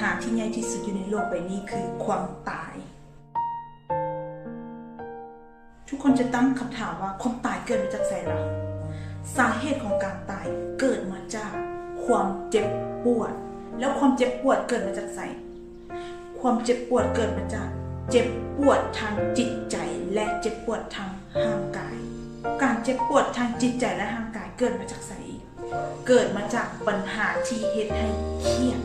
หาที่ใหญ่ที่สุดอยู่ในโลกใบนี้คือความตายทุกคนจะตั้งคำถามว่าความตายเกิดมาจากไสล่ะสาเหตุของการตายเกิดมาจากความเจ็บปวดแล้วความเจ็บปวดเกิดมาจากไสความเจ็บปวดเกิดมาจากเจ็บปวดทางจิตใจและเจ็บปวดทางร่างกายการเจ็บปวดทางจิตใจและร่างกายเกิดมาจากไสเกิดมาจากปัญหาที่เฮ็ดให้เครียด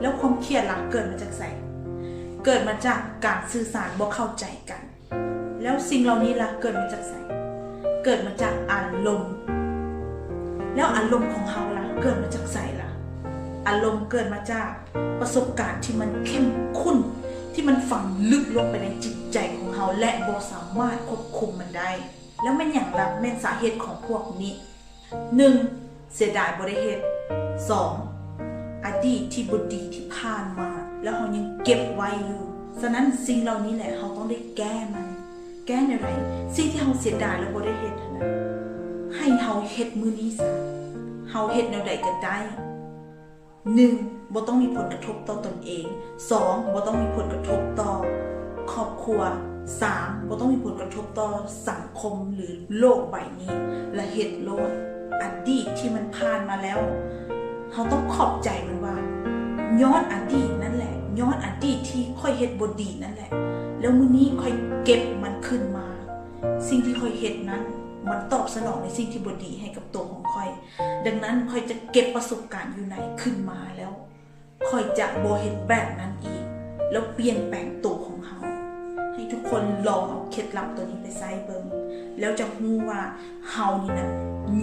แล้วความเครียดล่ะเกิดมาจากไสเกิดมาจากการสื่อสารบ่เข้าใจกันแล้วสิ่งเหล่านี้ล่ะเกิดมาจากไสเกิดมาจากอารมณ์แล้วอารมณ์ของเฮาล่ะเกิดมาจากไสล่ะอารมณ์เกิดมาจากประสบการณ์ที่มันเข้มข้นที่มันฝังลึกลงไปในจิตใจของเฮาและบ่สามารถควบคุมมันได้แล้วแม่นหยังล่ะแม่นสาเหตุของพวกนี้ 1. เสียดายบ่ได้เฮ็ด 2. อดีตที่บ่ดีที่ผ่านมาแล้วเฮายังเก็บไว้อยู่ฉะนั้นสิ่งเหล่านี้แหละเฮาต้องได้แก้มันแก้ในไรสิ่งที่เฮาเสียดายแล้วบ่ได้เฮ็ดนั่นให้เฮาเฮ็ดมื้อนี้ซะเฮาเฮ็ดแนวใดก็ได้ 1. บ่ต้องมีผลกระทบต่อตนเอง 2. บ่ต้องมีผลกระทบต่อครอบครัว 3. บ่ต้องมีผลกระทบต่อสังคมหรือโลกใบนี้และเฮ็ดโลดอดีตที่มันผ่านมาแล้วเฮาต้องขอบใจมันว่าย้อนอดีตนั่นแหละย้อนอดีตที่ค่อยเฮ็ดบ่ดีนั่นแหละแล้วมื้อนี้ค่อยเก็บมันขึ้นมาสิ่งที่ค่อยเฮ็ดนั้นมันตอบสนองในสิ่งที่บ่ดีให้กับตัวของค่อยดังนั้นค่อยจะเก็บประสบการณ์อยู่ในขึ้นมาแล้วค่อยจะบ่เฮ็ดแบบนั้นอีกแล้วเปลี่ยนแปลงตัวของเฮาให้ทุกคนลองเอาเคล็ดลับตัวนี้ไปใช้เบิ่งแล้วจะรู้ว่าเฮานี่นะ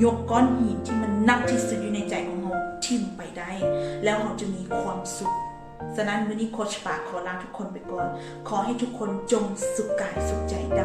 ยกก้อนหินที่มันหนักที่สุดอยู่ในใจของเฮาทิ่มไปได้แล้วเฮาจะมีความสุขฉะนั้นมื้อนี้โค้ชปากขอลาทุกคนไปก่อนขอให้ทุกคนจงสุขกายสุขใจดัง